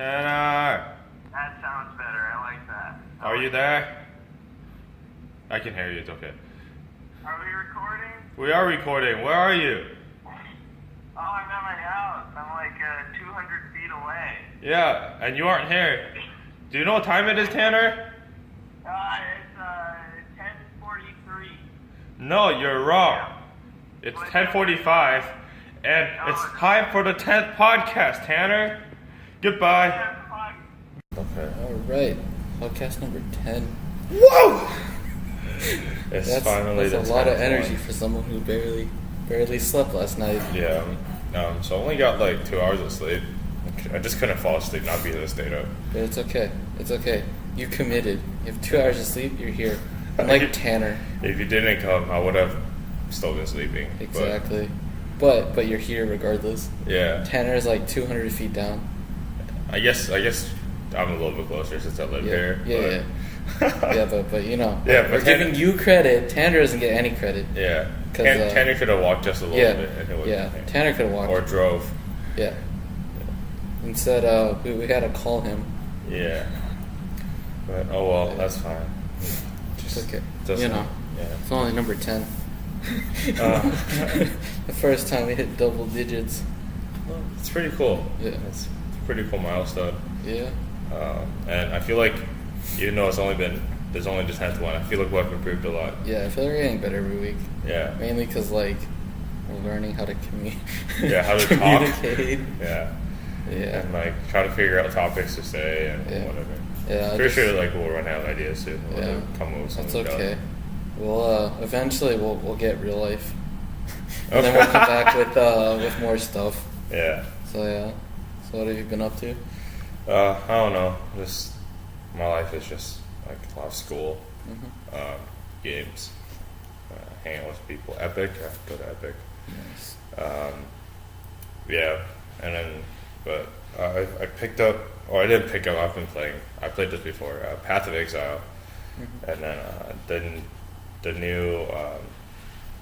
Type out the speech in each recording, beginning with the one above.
Tanner! That sounds better. I like that. Are you there? I can hear you, it's okay. Are we recording? We are recording. Where are you? Oh, I'm at my house. I'm like 200 feet away. Yeah, and you aren't here. Do you know what time it is, Tanner? It's 10:43. No, you're wrong. It's 10:45, and it's time for the 10th podcast, Tanner. Goodbye. Okay. Alright, podcast number 10. Whoa! It's finally that's the a lot of 10th energy one. for someone who barely slept last night. Yeah. So I only got like 2 hours of sleep. I just couldn't fall asleep, not because I stayed up. But it's okay. It's okay. You committed. You have 2 hours of sleep, you're here. Unlike Tanner. If you didn't come, I would have still been sleeping. Exactly. But you're here regardless. Yeah. Tanner is like 200 feet down. I guess I'm a little bit closer since I live here. Yeah. Yeah, but you know. Yeah, but we're giving you credit. Tanner doesn't get any credit. Yeah. 'Cause, Tanner could have walked just a little bit. And it would Tanner could have walked. Or drove. Yeah. Instead, we had to call him. Yeah. But oh well, that's fine. It's okay. Just, you know. Yeah. It's only number 10. The first time we hit double digits. Well, it's pretty cool. Yeah. It's a pretty cool milestone. Yeah. And I feel like even though there's only just 10th one, I feel like we've improved a lot. Yeah, I feel like we're getting better every week. Yeah. Mainly because, like, we're learning how to Yeah, how to communicate. Yeah. Yeah. And like try to figure out topics to say and whatever. Yeah. Pretty sure like we'll run out of ideas soon. We'll Yeah. come up with That's something. okay. We'll eventually we'll get real life. Okay. And then we'll come back with more stuff. Yeah. So yeah. So what have you been up to? I don't know. Just my life is just like a lot of school, games, hanging out with people. Epic. I go to Epic. Nice. Yeah, and then but I picked up. Or I didn't pick up. I've been playing. I played this before. Path of Exile, and then the new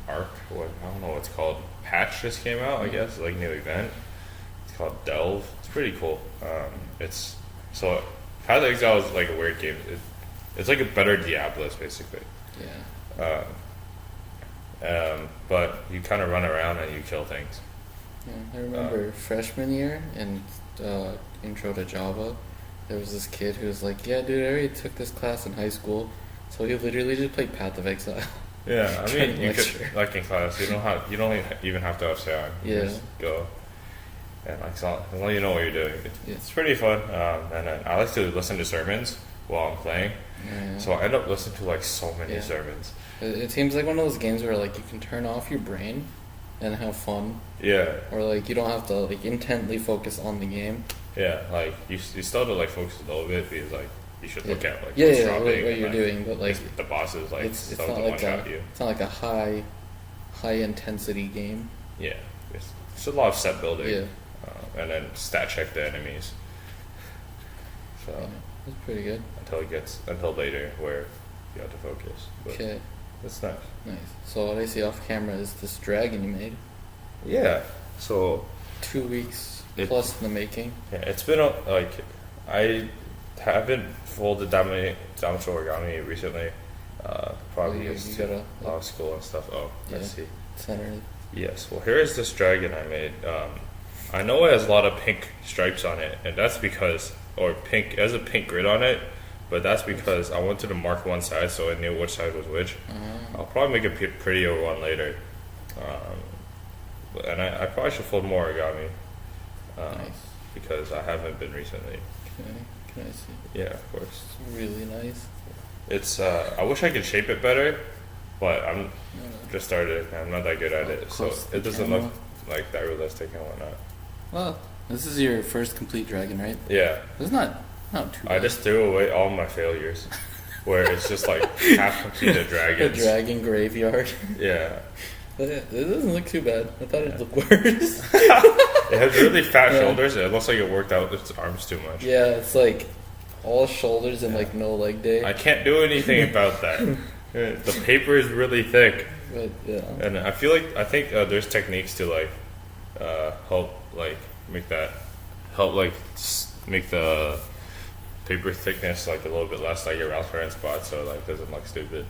arc. I don't know what it's called. Patch just came out. I guess like new event. It's called Delve. It's pretty cool. It's so Path of Exile is like a weird game. It's like a better Diablos basically. Yeah. But you kind of run around and you kill things. Yeah, I remember freshman year in Intro to Java, there was this kid who was like, "Yeah, dude, I already took this class in high school." So he literally just played Path of Exile. Yeah, I mean, you lecture. could like in class, you don't even have to have sound. You Yeah. just go and like as long as you know what you're doing, Yeah. it's pretty fun. And then I like to listen to sermons while I'm playing, Yeah. so I end up listening to like so many Yeah. sermons. It seems like one of those games where like you can turn off your brain and have fun, Yeah, or like you don't have to like intently focus on the game. yeah, like you still have to like focus a little bit because like you should look at like Yeah, what's yeah, dropping what and, you're like, doing, but like the bosses like it's stuff not to like watch a out you. it's not like a high intensity game. Yeah, it's a lot of set building. Yeah. And then stat check the enemies. So Yeah, that's pretty good. until later where you have to focus. But Okay, it's nice. nice. So what I see off camera is this dragon you made. Yeah. So 2 weeks It- plus in the making. yeah, it's been like I haven't folded dimensional origami recently. Probably You because gotta, a lot of school and stuff. Oh, let's see. Center. Yes. Well, here is this dragon I made. I know it has a lot of pink stripes on it, and that's because, or pink, it has a pink grid on it, but that's because I wanted to mark one side so I knew which side was which. I'll probably make a prettier one later. And I probably should fold more origami Nice. because I haven't been recently. Okay, can I see? Yeah, of course. It's really nice. It's I wish I could shape it better, but I'm just started. I'm not that good at it, so Close to it doesn't camera. look like that realistic and whatnot. Well, this is your first complete dragon, right? Yeah, It's not too bad. I just threw away all my failures, where it's just like half completed a dragons. dragon graveyard. Yeah, But it doesn't look too bad. I thought it'd look worse. it has really fat Yeah. shoulders. It looks like it worked out its arms too much. Yeah, it's like all shoulders and like no leg day. I can't do anything about that. The paper is really thick. But yeah. And I think there's techniques to like help like make that help like make the paper thickness like a little bit less, like around certain spots, so like doesn't look stupid.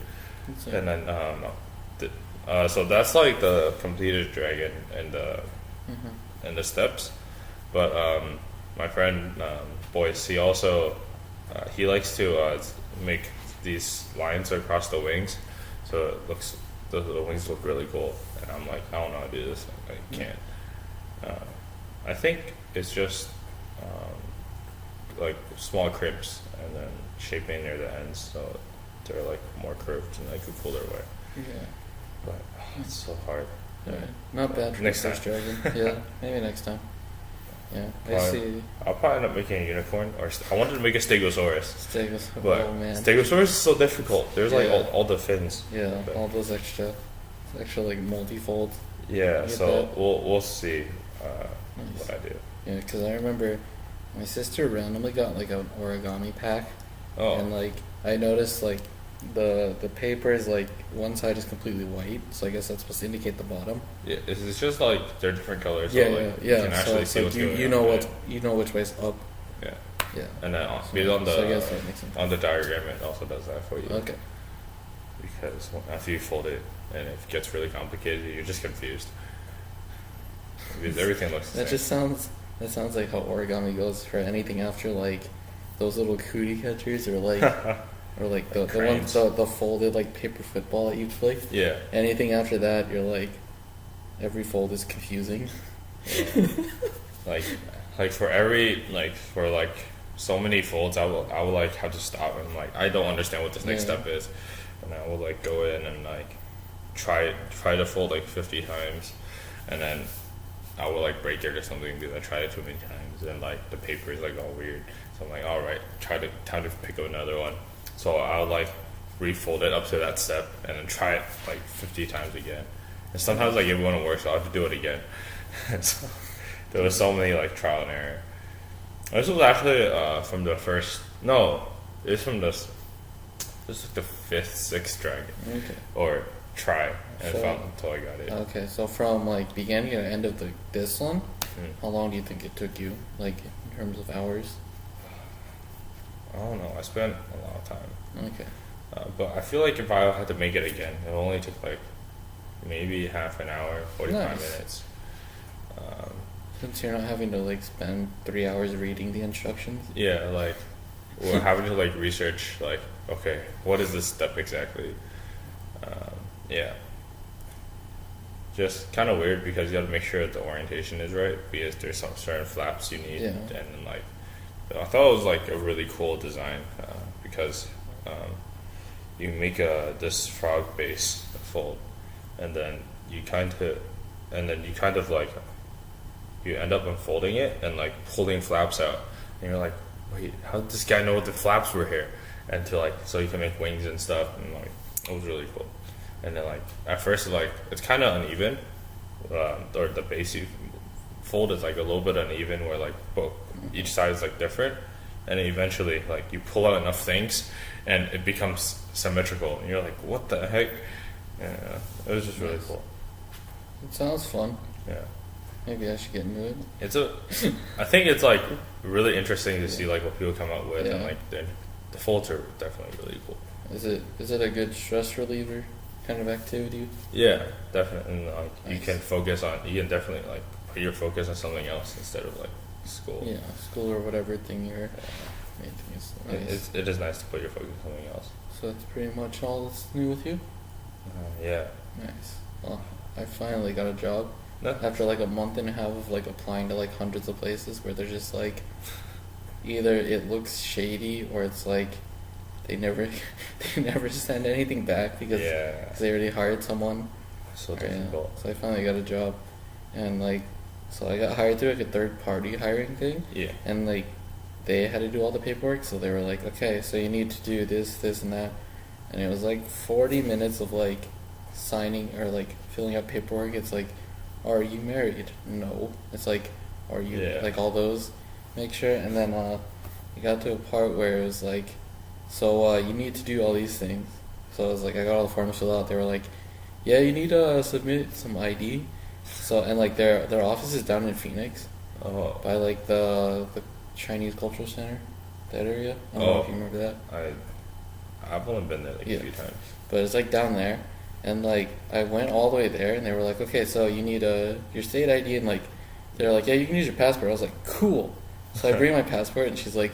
It's And then so that's like the completed dragon and the steps. But my friend Boyce, he also he likes to make these lines across the wings, so it looks the wings look really cool. And I'm like, I don't know how to do this. I can't. I think it's just like small crimps and then shaping near the ends, so they're like more curved in like a cooler way. Yeah. But it's so hard. Alright. Not bad for Next the first time. dragon. Yeah, maybe next time. Yeah. I Probably- see I'll probably end up making a unicorn, or I wanted to make a Stegosaurus, Stegos. but Oh man. Stegosaurus is so difficult. There's like Yeah. all the fins. Yeah, But- all those extra like multi-fold. Yeah, Get so that. we'll see Nice. what I do. Yeah, because I remember my sister randomly got like an origami pack, Oh, and like I noticed like the paper is like one side is completely white, so I guess that's supposed to indicate the bottom. yeah, it's just like they're different colors. Yeah, so, like, yeah. You can actually see what's going you on. know right? what you know which way's up. Yeah, Yeah. and then based on So I guess that makes sense. on the diagram, it also does that for you. Okay. Because after you fold it and it gets really complicated, you're just confused. Because everything looks the That same. just sounds like how origami goes for anything after like those little cootie catchers or like or like the ones Cranes. the folded like paper football that you play. Yeah. Anything after that, you're like every fold is confusing. like for every for like so many folds, I will like have to stop and like I don't understand what this next Yeah. step is, and I will like go in and like try to fold like 50 times, and then I will like break it or something because I tried it too many times, and like the paper is like all weird. So I'm like, all right, time to pick up another one. So I'll like refold it up to that step and then try it like 50 times again. And sometimes like it won't work, so I have to do it again. So, there was so many like trial and error. This was actually from the first. No, it's from this. This is like the fifth, sixth dragon Okay. or try and So- found until I got it. Okay, so from like beginning to end of this one, Mm. how long do you think it took you, like in terms of hours? I don't know. I spent a lot of time, Okay. but I feel like if I had to make it again, it only took like maybe half an hour, 45 Nice. minutes. Since you're not having to like spend 3 hours reading the instructions. Yeah, like we're having to like research like okay, what is this step exactly? Yeah, just kind of weird because you have to make sure that the orientation is right because there's some certain flaps you need, Yeah. and then, like I thought it was like a really cool design because you make this frog base fold, and then you kind of like you end up unfolding it and like pulling flaps out, and you're like, wait, how did this guy know the flaps were here? And to like so you can make wings and stuff, and like it was really cool. And then like at first like it's kind of uneven, or the base you fold is like a little bit uneven where like each side is like different, and then eventually like you pull out enough things and it becomes symmetrical, and you're like, what the heck? Yeah, it was just really Nice. cool. It sounds fun. Yeah. Maybe I should get into it. I think it's like really interesting to see like what people come up with, and Yeah. like the folds are definitely really cool. Is it a good stress reliever kind of activity? Yeah, definitely. And like you Nice. you can definitely like put your focus on something else instead of like school. Yeah, school or whatever thing you're making is nice. It is nice to put your focus on something else. So that's pretty much all that's new with you? Yeah. Nice. Well, I finally got a job No, after like a month and a half of like applying to like hundreds of places where they're just like either it looks shady or it's like they never they never send anything back because yeah. they already hired someone. So Yeah. difficult. So I finally got a job, and like, so I got hired through like a third party hiring thing, Yeah. and like, they had to do all the paperwork. So they were like, okay, so you need to do this, this, and that, and it was like 40 minutes of like signing or like filling out paperwork. It's like, are you married? No. It's like, are you Yeah. like all those? Make sure, and then it got to a part where it was like, so you need to do all these things. So I was like, I got all the forms filled out. They were like, yeah, you need to submit some ID. So and like their office is down in Phoenix Oh. by like the Chinese Cultural Center, that area. I don't know if you remember that. I've only been there like Yeah. a few times. But it's like down there, and like I went all the way there, and they were like, okay, so you need your state ID, and like they're like, yeah, you can use your passport. I was like, cool. So I bring my passport, and she's like,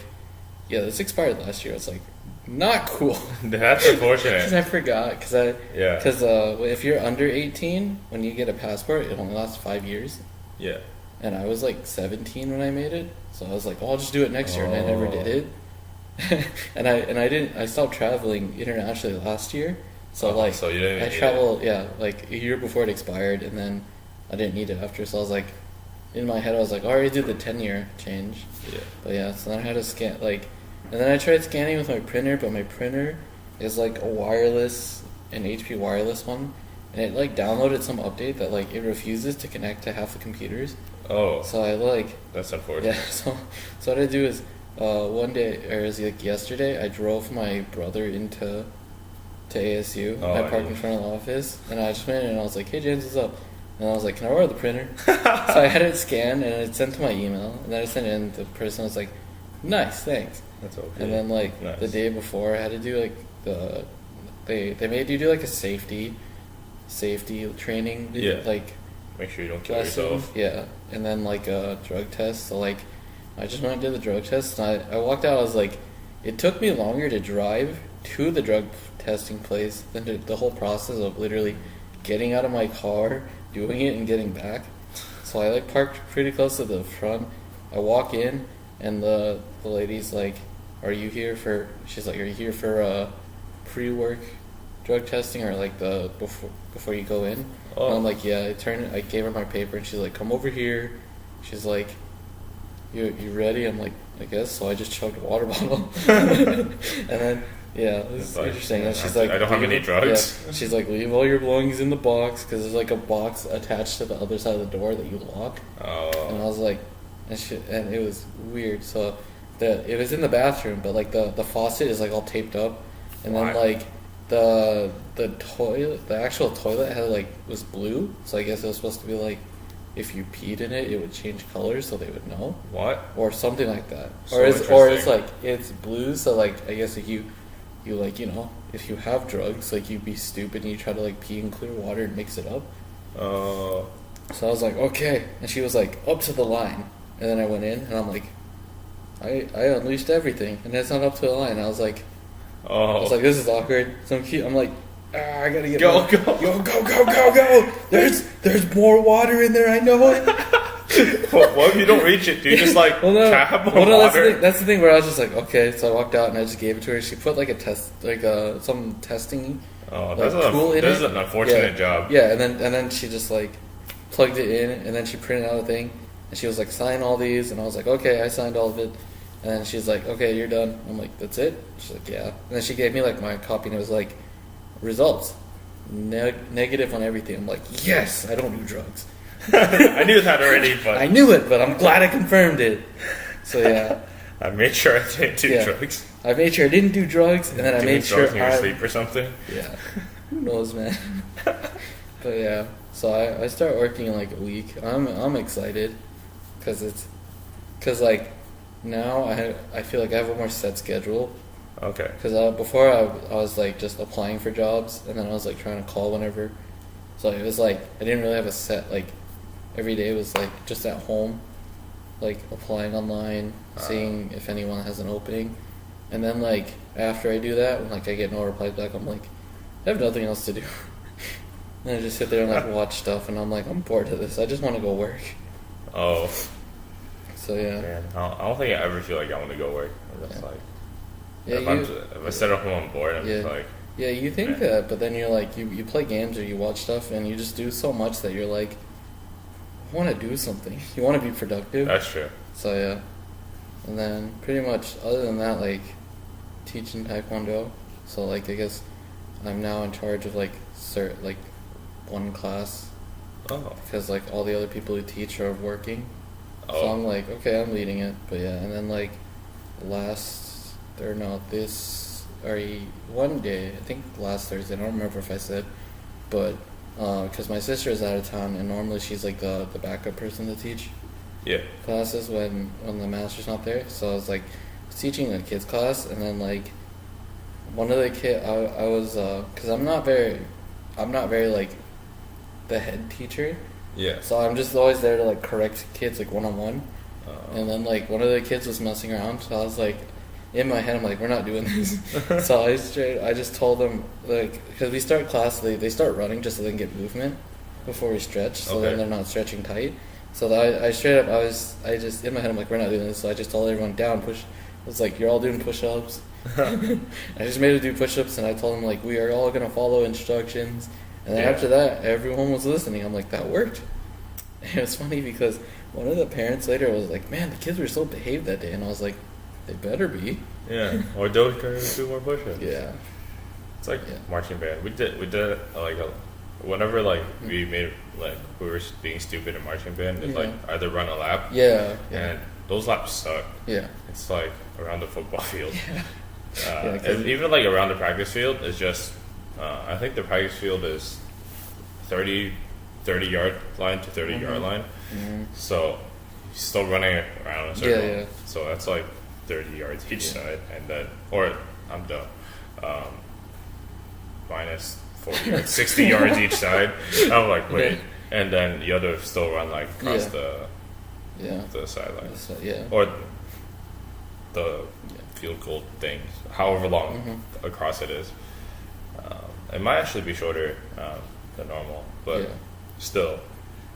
yeah, this expired last year. I was like, not cool. That's Because unfortunate. I forgot. Yeah. Because if you're under 18, when you get a passport, it only lasts 5 years. Yeah. And I was like 17 when I made it, so I was like, oh, I'll just do it next year, and I never did it. and I stopped traveling internationally last year, so Oh, like so you didn't I need traveled, yeah, like a year before it expired, and then I didn't need it after. So I was like, in my head, I was like, I already did the 10-year change. Yeah. But yeah, so then I had to scan and then I tried scanning with my printer, but my printer is like an HP wireless one, and it like downloaded some update that like it refuses to connect to half the computers. Oh, So I like that's unfortunate. yeah, so what I do is one day, or it was like yesterday, I drove my brother to ASU. Oh, I parked yeah. in front of the office, and I just went in and I was like, hey James, what's up? And I was like, can I borrow the printer? So I had it scanned and it sent to my email, and then I sent it in, the person was like, nice, thanks. That's okay. And then like Nice. the day before, I had to do like they made you do like a safety training. Yeah. Like Make sure you don't kill lesson. yourself. Yeah, and then like a drug test. So like, I just went and did the drug test, and I walked out. I was like, it took me longer to drive to the drug testing place than the whole process of literally getting out of my car, doing it, and getting back. So I like parked pretty close to the front. I walk in, and the lady's like, "Are you here for?" She's like, "Are you here for pre-work drug testing, or like the before you go in?" Oh. And I'm like, "Yeah." I gave her my paper, and she's like, "Come over here." She's like, "You ready?" I'm like, "I guess." So I just chugged a water bottle, and then yeah, it was It's like, interesting. And she's I like, don't have any drugs. Yeah. She's like, "Leave all your belongings in the box," because there's like a box attached to the other side of the door that you lock. And I Oh. was like, and it was weird. So it was in the bathroom, but like the faucet is like all taped up, and then Why? like the toilet, the actual toilet was blue. So I guess it was supposed to be like, if you peed in it, it would change colors, so they would know, What? or something like that. So Or it's interesting. like it's blue, so like I guess if you like, you know, if you have drugs, like you'd be stupid and you try to like pee in clear water and mix it up. Oh. So I was like, okay. And she was like, up to the line. And then I went in and I'm like, I unleashed everything. And it's not up to the line. I was like, Oh. this is awkward. So I'm like, I gotta get Go, more. go. Yo, go. There's more water in there, I know it. What if you don't reach it? Do you just like tap more water? That's the thing where I was just like, okay. So I walked out and I just gave it to her. She put like a test, like some testing. Oh, like, that's tool in this is it. an unfortunate Yeah. job. Yeah, and then she just like plugged it in, and then she printed out a thing, and she was like, sign all these, and I was like, okay, I signed all of it, and then she's like, okay, you're done. I'm like, that's it? She's like, yeah. And then she gave me like my copy, and it was like, results, negative on everything. I'm like, yes, I don't do drugs. I knew that already, but I knew it, but I'm glad I confirmed it. So yeah, I made sure I didn't do Yeah. drugs. I made sure I didn't do drugs, and then I Doing made sure drugs in your I sleep or something. Yeah. Who knows, man? But yeah, so I start working in like a week. I'm excited because like now I feel like I have a more set schedule. Okay. Because before I was like just applying for jobs, and then I was like trying to call whenever. So it was like I didn't really have a set, like every day was like just at home, like applying online, seeing if anyone has an opening. And then like after I do that, when like I get no replies back, I'm like, I have nothing else to do. And I just sit there and like watch stuff, and I'm like, I'm bored of this. I just want to go work. Oh, So yeah, man. I don't think I ever feel like I want to go work. I'm just Yeah. like, yeah, if I sit at home, I'm bored. I'm just Yeah. like, yeah. You think Yeah. that, but then you're like, you play games or you watch stuff, and you just do so much that you're like, I want to do something. You want to be productive. that's true. So yeah, and then pretty much other than that, like teaching Taekwondo. So like I guess I'm now in charge of like one class Oh. because like all the other people who teach are working. So Oh. I'm like, okay, I'm leading it. But yeah, and then like one day, I think last Thursday, I don't remember if I said, but because my sister is out of town, and normally she's like the backup person to teach. Yeah. classes when the master's not there. So I was like teaching a kids class, and then like one of the kid I was because I'm not very like the head teacher, Yeah. so I'm just always there to like correct kids like one on one. Uh, And then like one of the kids was messing around, so I was like, in my head I'm like, we're not doing this. So I just told them like, because we start class, they start running just so they can get movement before we stretch, so Okay. then they're not stretching tight. So I straight up I just in my head I'm like, we're not doing this. So I just told everyone down push. I was like, you're all doing push-ups. I just made them do push-ups, and I told them like, we are all gonna follow instructions. And then Yeah. after that, everyone was listening. I'm like, that worked. And it was funny because one of the parents later was like, man, the kids were so behaved that day. And I was like, they better be. yeah. Or don't do more push-ups. Yeah. It's like Yeah. marching band. We did like whenever like we made like we were being stupid in marching band. It's Yeah. like either run a lap. Yeah. Yeah. And those laps suck. Yeah. It's like around the football field. Yeah, 'cause- And even like around the practice field is just. I think the practice field is 30 yard line to 30 yard line. Mhm. So you're still running around a circle. Yeah, yeah. So that's like 30 yards each side, and then I'm dumb. Minus 40 yards, 60 yards each side. I'm like, wait, and then you have to still run like across Yeah. the sideline So, yeah. or the field goal thing, however long Mm-hmm. across it is. It might actually be shorter than normal, but Yeah. still.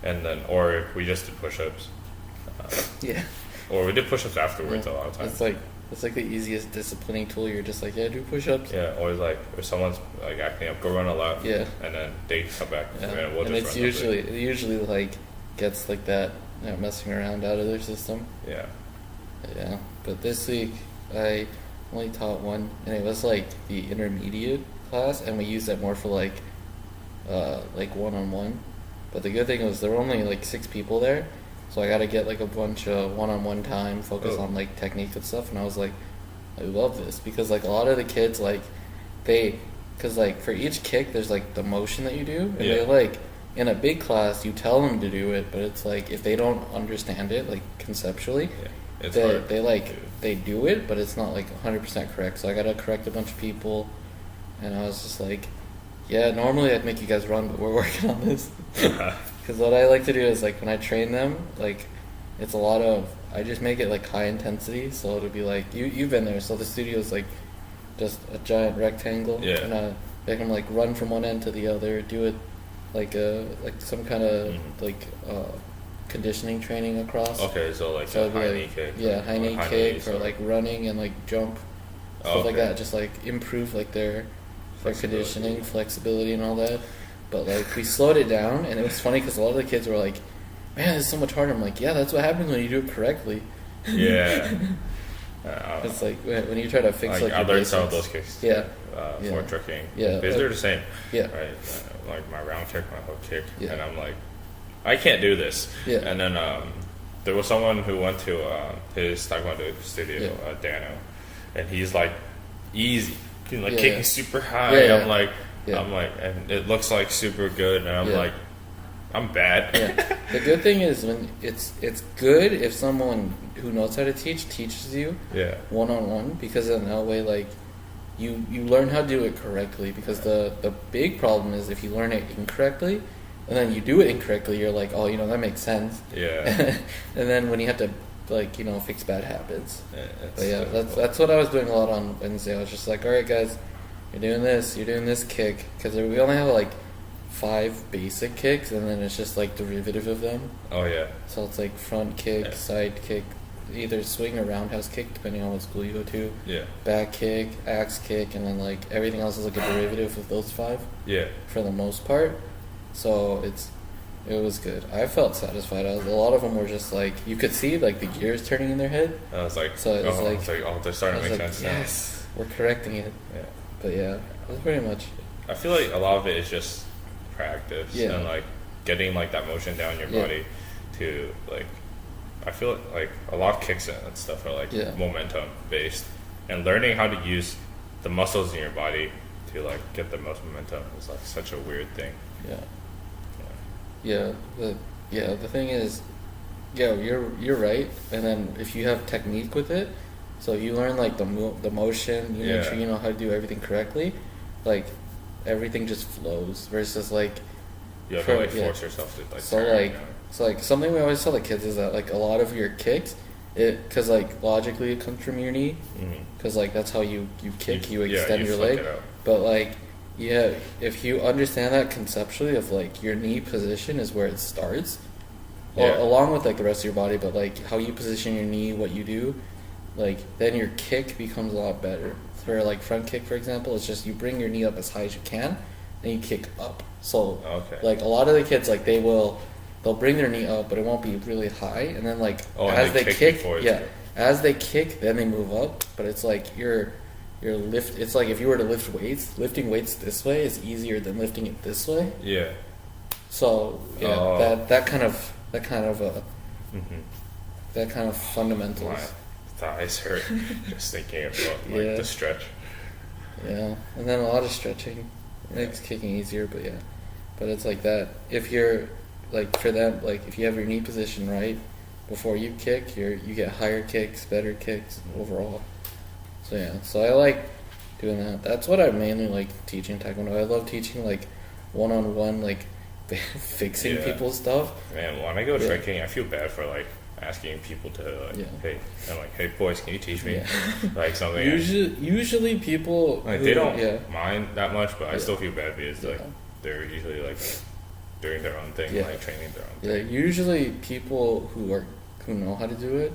And then, or we just did push-ups, Yeah. or we did push-ups afterwards Yeah. a lot of times. It's like the easiest disciplining tool. You're just like, yeah, do push-ups. Yeah, or like if someone's like acting up, go run a lap. Yeah. And then they come back, Yeah. and we'll And just it's run usually it usually like gets like that messing around out of their system. Yeah. Yeah, but this week I only taught one, and it was like the intermediate class, and we used that more for like one-on-one. But the good thing was there were only like 6 people there, so I got to get like a bunch of one-on-one time, focus Oh. on like technique and stuff. And I was like, I love this because like a lot of the kids like because like for each kick there's like the motion that you do, and Yeah. they like in a big class you tell them to do it, but it's like if they don't understand it like conceptually. Yeah. It's They, hard. they like to- they do it, but it's not like 100% correct. So I gotta correct a bunch of people, and I was just like, yeah, normally I'd make you guys run, but we're working on this. Because what I like to do is like when I train them, like it's a lot of I just make it like high intensity. So it'll be like you've been there. So the studio is like just a giant rectangle, Yeah. and I make them like run from one end to the other, do it like some kind of like conditioning training across. Okay, so like So a it'd be high like, knee kick. yeah, high knee high kick, knees, or like running and like jump, stuff like okay. that. Just like improve like their Flexibility. conditioning, flexibility, and all that. But like we slowed it down, and it was funny because a lot of the kids were like, "Man, this is so much harder." I'm like, "Yeah, that's what happens when you do it correctly." Yeah. It's like when you try to fix like I your learned some of basics. those kicks. Yeah. For Yeah. tricking. Yeah. Because they're the same. Yeah. Right. Like my round kick, my hook kick, Yeah. and I'm like, I can't do this. Yeah. And then there was someone who went to his taekwondo studio, Yeah. Dano, and he's like easy, like Yeah, kicking yeah. super high. Yeah, yeah. I'm like, and it looks like super good, and I'm Yeah. like, I'm bad. Yeah. The good thing is when it's good if someone who knows how to teaches you Yeah. one-on-one, because in that way like you learn how to do it correctly, because the big problem is if you learn it incorrectly and then you do it incorrectly, you're like, oh, that makes sense. Yeah. And then when you have to like fix bad habits. It's But yeah, difficult. that's what I was doing a lot on Wednesday. I was just like, all right guys, you're doing this kick, because we only have like 5 basic kicks, and then it's just like derivative of them. Oh yeah. So it's like front kick, Yeah. side kick, either swing or roundhouse kick, depending on what school you go to. Yeah. Back kick, axe kick, and then like everything else is like a derivative of those 5 Yeah. for the most part. So it was good. I felt satisfied. A lot of them were just like you could see like the gears turning in their head. I was like, So it's like- they're I starting was to make like, sense yes, we're correcting it. now. Yeah. But yeah, that's pretty much. I feel like a lot of it is just practice Yeah. and like getting like that motion down your Yeah. body to like. I feel like a lot of kicks and stuff are like Yeah. momentum based, and learning how to use the muscles in your body to like get the most momentum is like such a weird thing. Yeah. Yeah. The thing is, Yeah, you're right. And then if you have technique with it, so if you learn like the motion, you make Yeah. sure you know how to do everything correctly, like everything just flows. Versus like, You have for- to like yeah. force yourself to like. So turn, like, you know? so like something we always tell the kids is that like a lot of your kicks, because like logically it comes from your knee, Mhm. because like that's how you kick, you yeah, extend you your flick leg. it out. But like, yeah, if you understand that conceptually of like your knee position is where it starts, Yeah. well, along with like the rest of your body, but like how you position your knee, what you do, like then your kick becomes a lot better. For like front kick, for example, it's just you bring your knee up as high as you can, and you kick up. So Okay. like a lot of the kids, like they'll bring their knee up, but it won't be really high, and then like Oh, and as they they kick kick, before it's yeah, good. as they kick, then they move up. But it's like your lift. It's like if you were to lift weights, lifting weights this way is easier than lifting it this way. Yeah. So yeah, Oh. that kind of Mm-hmm. that kind of fundamentals. My thighs hurt just thinking about like Yeah. the stretch. Yeah, and then a lot of stretching makes kicking easier. But yeah, but it's like that. If you're like for them, like if you have your knee position right before you kick, you get higher kicks, better kicks overall. So yeah, so I like doing that. That's what I mainly like teaching Taekwondo. I love teaching like one-on-one, like fixing Yeah. people's stuff. Man, when I go Yeah. drinking, I feel bad for like asking people to like, Yeah. hey, I'm like, hey boys, can you teach me Yeah. like something? Usually people Like who- they don't yeah. mind that much, but I Yeah. still feel bad because like Yeah. they're usually like doing their own thing, Yeah. like training their own Yeah, thing. usually people who know how to do it,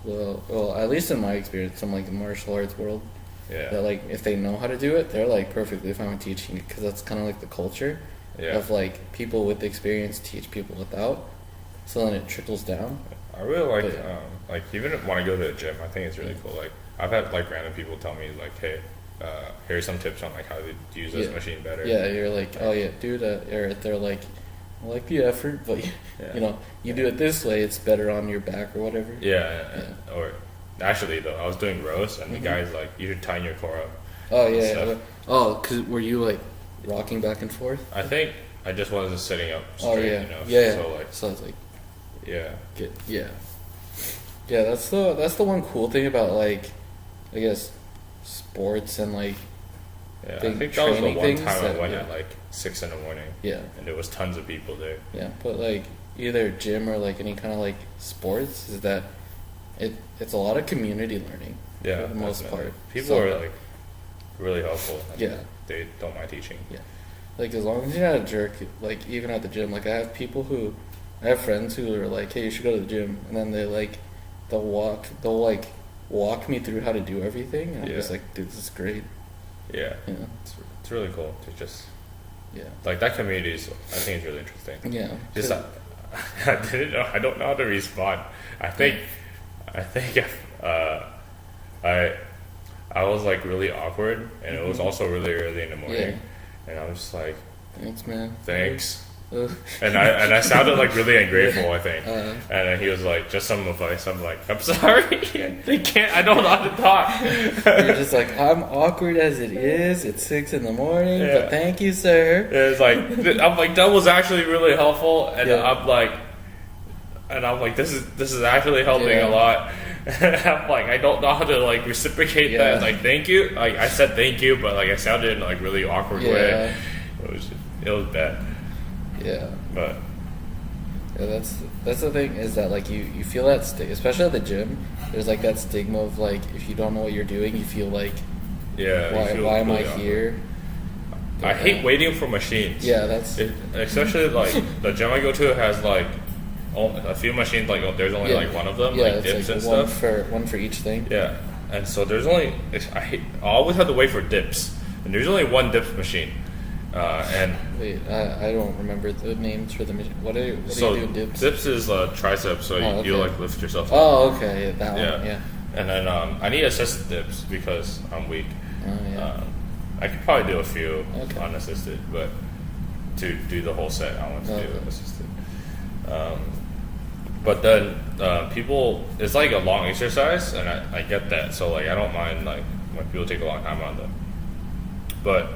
well, at least in my experience, from like the martial arts world, Yeah. that like if they know how to do it, they're like perfectly fine with teaching it because that's kind of like the culture Yeah. of like people with experience teach people without, so then it trickles down. I really But- like even when I go to the gym, I think it's really cool. Like I've had like random people tell me like, hey, here's some tips on like how to use this Yeah. machine better. Yeah, you're like, oh yeah, do that, or they're like, I like the effort, but Yeah. you know, you do it this way, it's better on your back or whatever. Yeah. Or actually though, I was doing rows and Mhm. the guy's like, you should tighten your core up. Oh yeah, Stuff. yeah. Oh, cause were you like rocking back and forth? I think I just wasn't sitting up straight Oh yeah, enough. yeah. So like, so it's like, yeah. yeah. That's the one cool thing about like, I guess, sports and like, Yeah, I Big think that was the training one things time I that- went yeah. at like 6 in the morning, yeah, and there was tons of people there. yeah. But like either gym or like any kind of like sports is that it's a lot of community learning. Yeah, for the most definitely. part. People So, are like really helpful. and Yeah. they don't mind teaching. Yeah. Like as long as you're not a jerk, like even at the gym, like I have friends who are like, hey, you should go to the gym, and then they'll walk me through how to do everything, and I'm Yeah. just like, dude, this is great. Yeah, Yeah, it's really cool to just yeah, like that community is. I think it's really interesting. yeah. Just 'Cause- I don't know how to respond. I think I was like really awkward, and it was also really early in the morning, Yeah. and I was just like, Thanks, man. thanks. Uh, And I sounded like really ungrateful, I think. Uh. And then he was like, just some advice. I'm like, I'm sorry. I don't know how to talk. You're just like, I'm awkward as it is. It's 6 in the morning, Yeah. but thank you, sir. It's like, I'm like, that was actually really helpful. And Yeah. I'm like, this is actually helping Yeah. a lot. And I'm like, I don't know how to like reciprocate Yeah. that. Like, thank you. Like, I said thank you, but like, I sounded in like really awkward way. It was bad. Yeah. But Yeah, that's the thing is that like you feel that especially at the gym. There's like that stigma of like if you don't know what you're doing, you feel like yeah, you feel why am I really awkward. here? I hate waiting for machines. Yeah, that's Especially like the gym I go to has like a few machines. Like there's only yeah. like one of them, Yeah, like it's dips like and one stuff. one for each thing. Yeah, and so there's only I always have to wait for dips, and there's only one dips machine. And Wait, I don't remember the names for the machine. What do you do in dips? dips is triceps, so Oh, you okay. like lift yourself up. Oh, okay, that Yeah. one. Yeah. And then I need assisted dips because I'm weak. Oh, yeah. I could probably do a few Okay. unassisted, but to do the whole set, I want to do Okay. assisted. But then people, it's like a long exercise, and I get that. So like I don't mind like when people take a long time on them. But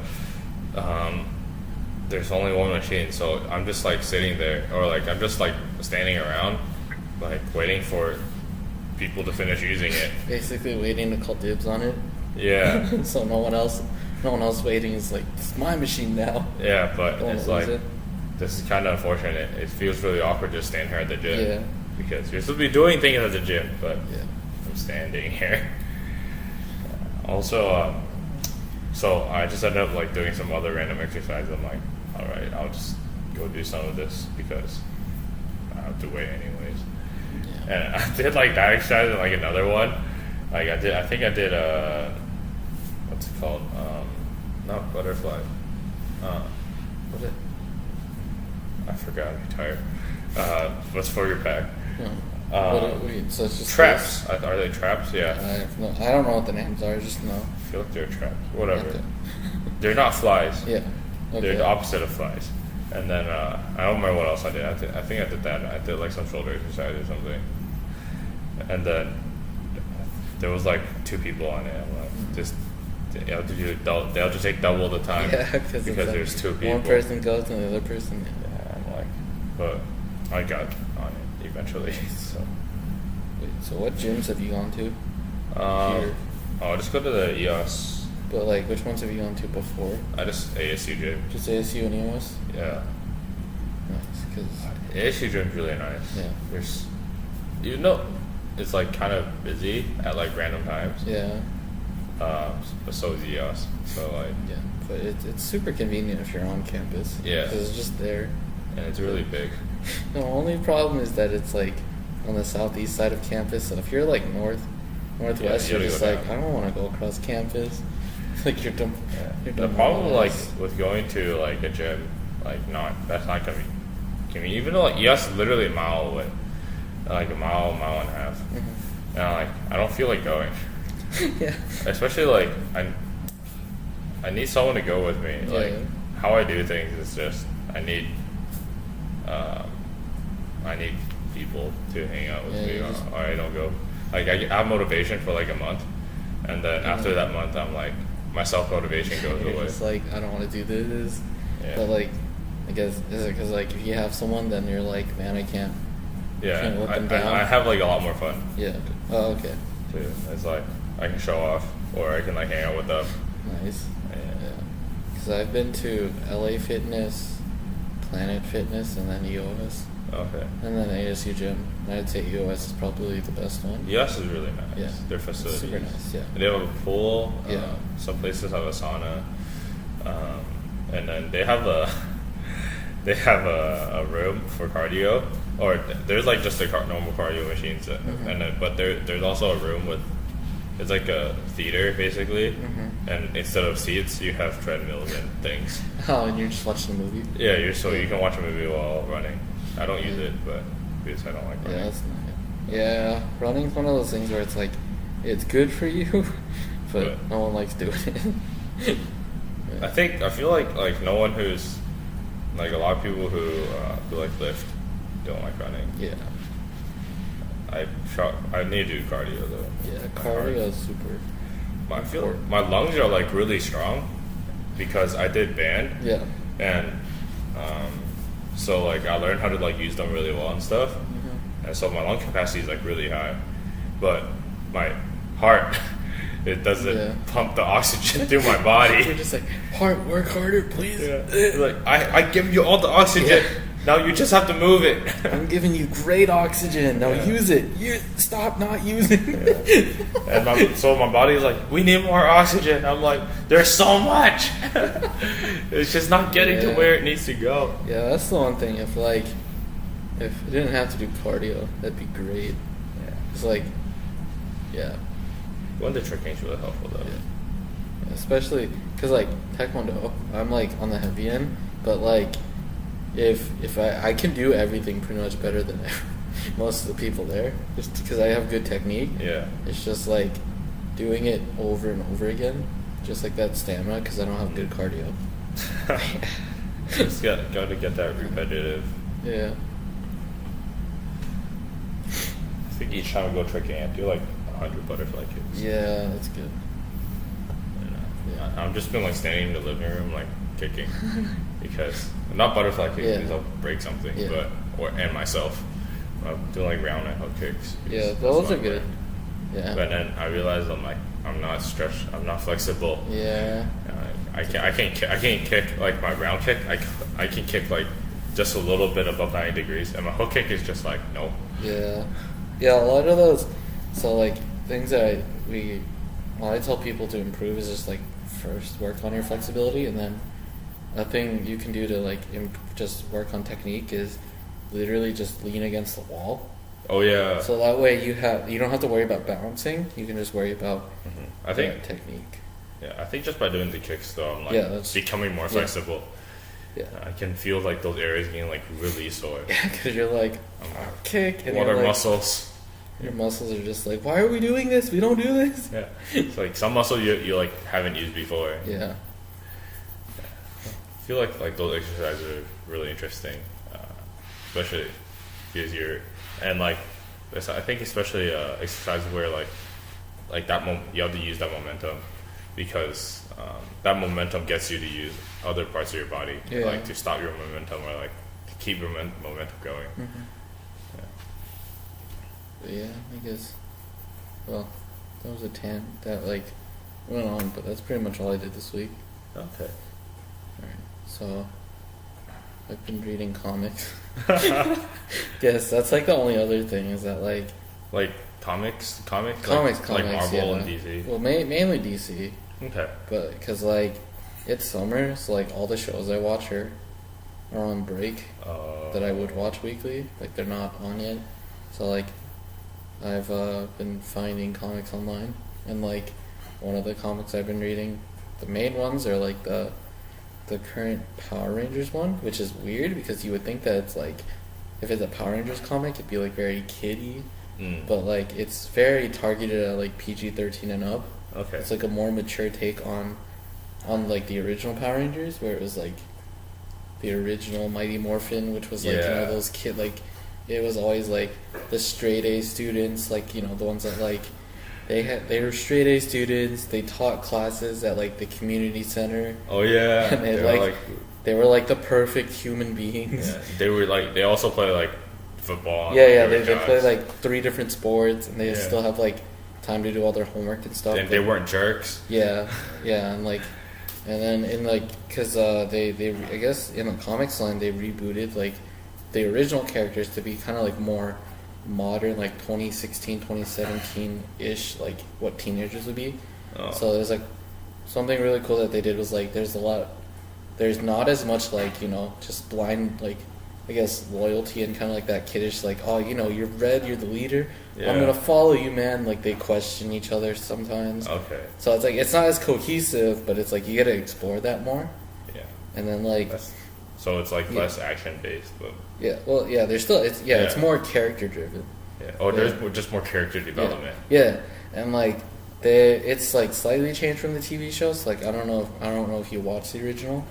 there's only one machine, so I'm just like sitting there, or like I'm just like standing around, like waiting for people to finish using it. Basically waiting to call dibs on it. Yeah, So no one else waiting is like, it's my machine now. yeah, but Don't it's lose like it. this is kind of unfortunate. It feels really awkward just standing here at the gym. Yeah. Because you're supposed to be doing things at the gym, but Yeah. I'm standing here. Also, so I just ended up like doing some other random exercises. I'm like, all right, I'll just go do some of this because I have to wait anyways. Yeah. And I did like that exercise and like another one. Like I think I did what's it called? Not butterfly. What is it? I forgot. I'm tired. What's for your back? Wait, so it's just Traps. this? Are they traps? Yeah. I don't know what the names are. I just know. I feel like they're traps. Whatever. Okay. They're not flies. Yeah. Okay. They're the opposite of flies. And then I don't remember what else I did. I think I did that. I did like some shoulder exercise or something. And then there was like 2 people on it. I'm like, just they'll just take double the time. Yeah, because there's 2 people. One person goes and the other person. Yeah, I'm like, but I got on it eventually. So. Wait, so what gyms have you gone to? Here. Oh, just go to the EOS. But like, which ones have you gone to before? I just ASU gym. Just ASU and EOS? Yeah. Nice, because ASU gym's really nice. Yeah. There's, you know, it's like kind of busy at like random times. yeah, But so is EOS. So like, yeah, but it's super convenient if you're on campus. Yeah. because it's just there. and it's really big. The only problem is that it's like on the southeast side of campus, and if you're like northwest, you you're gotta just go like, down. I don't want to go across campus. Like you're dumb. You're The dumb problem like miles. with going to like a gym, like that's not gonna be, even though like EOS is literally a mile away, like a mile and a half, and I don't feel like going. Yeah. Especially like I need someone to go with me. Like Yeah. how I do things is just I need people to hang out with Yeah, me, you just- or I don't go. Like I have motivation for like a month, and then after that month, I'm like my self motivation goes You're away. just like, I don't want to do this. Yeah. But like, I guess is it because like if you have someone, then you're like, man, I can't. Yeah, Can't let them down. I have like a lot more fun Yeah. Oh, okay. too. It's like I can show off, or I can like hang out with them. Nice. Yeah. Yeah. Because I've been to LA Fitness, Planet Fitness, and then EOS, Okay. and then ASU Gym. And I'd say EOS is probably the best one. EOS is really nice. Yeah. Their facilities. Super nice. Yeah. They have a pool. Yeah. Some places have a sauna, and then they have a a room for cardio. Or there's like just the normal cardio machines, and then, but there's also a room with it's like a theater basically, and instead of seats you have treadmills and things. Oh, and you're just watching the movie. Yeah, you can watch a movie while running. I don't use it, but because I don't like running. Yeah, that's not. Yeah, running's one of those things where it's like, it's good for you, but no one likes doing it. I feel like no one who's like a lot of people who like lift don't like running. Yeah. I need to do cardio though. Yeah, My cardio heart- is super. I feel my lungs are like really strong because I did band. Yeah. And so like I learned how to like use them really well and stuff, and so my lung capacity is like really high, but my heart it doesn't Yeah. pump the oxygen through my body. You're just like, heart, work harder, please. Like I give you all the oxygen, Yeah. now you just have to move it. I'm giving you great oxygen. Now Yeah. use it. You stop not using it. And so my body's like, we need more oxygen. I'm like, there's so much. It's just not getting to Yeah. where it needs to go. Yeah, that's the one thing. If I didn't have to do cardio, that'd be great. Yeah. It's like, yeah. Going to tricking is really helpful though. Yeah. Especially because like taekwondo, I'm like on the heavy end, but like if I can do everything pretty much better than most of the people there, just because I have good technique. Yeah. It's just like doing it over and over again, just like that stamina, because I don't have good cardio. Just got to get that repetitive. Yeah. I think each time I go tricking, I do like 100 butterfly kicks. Yeah, that's good. I'm just been like standing in the living room like kicking because not butterfly kicks Yeah. because I'll break something, Yeah. and myself. of doing like round and hook kicks. Yeah, That's those what are I'm good. like. Yeah. But then I realized I'm not stretched. I'm not flexible. Yeah. I can't kick like my round kick. I can kick like just a little bit above 90 degrees, and my hook kick is just like no. Yeah. Yeah, a lot of those. So, like, things that what I tell people to improve is just, like, first work on your flexibility, and then a thing you can do to, like, just work on technique is literally just lean against the wall. Oh yeah. So that way you don't have to worry about balancing. You can just worry about I think technique. Yeah, I think just by doing the kicks though, I'm like that's- becoming more flexible. Yeah. I can feel like those areas getting like really sore. Because you're like, kick, and What you're are like, mussels? your muscles are just like, why are we doing this? We don't do this. Yeah, it's like some muscle you like haven't used before. Yeah. I feel like those exercises are really interesting, especially because and like I think especially exercises where like that you have to use that momentum because that momentum gets you to use other parts of your body like to stop your momentum or like to keep your momentum going. Mm-hmm. But yeah, I guess. Well, that was a tangent that like went on, but that's pretty much all I did this week. Okay. Alright, so I've been reading comics. Guess that's like the only other thing is that like comics, like Marvel yeah. and DC. Well, mainly DC, Okay. but because like it's summer, so like all the shows I watch are on break that I would watch weekly. Like they're not on yet, so like I've been finding comics online, and like one of the comics I've been reading, the main ones are like the current Power Rangers one, which is weird because you would think that it's like if it's a Power Rangers comic, it'd be like very kiddie, but like it's very targeted at like PG-13 and up. Okay. It's like a more mature take on like the original Power Rangers, where it was like the original Mighty Morphin, which was like those kid like it was always like the straight A students, like the ones that like they were straight A students. They taught classes at like the community center. Oh yeah. And they were like the perfect human beings. Yeah. They also play like football. They play like 3 different sports, and they still have like time to do all their homework and stuff. And they weren't jerks. Yeah, and then in like because they I guess in the comics line they rebooted like the original characters to be kind of like more modern, like 2016, 2017-ish, like what teenagers would be. Oh. So there's like something really cool that they did was like there's not as much like just blind like I guess loyalty and kind of like that kiddish like you're red, you're the leader, I'm gonna follow you, man. Like they question each other sometimes. Okay. So it's like it's not as cohesive, but it's like you gotta explore that more. Yeah. And then like so it's like less action based, but there's still it's more character driven. Yeah. Oh, there's just more character development. Yeah, and like it's like slightly changed from the TV shows. Like I don't know if you watched the original,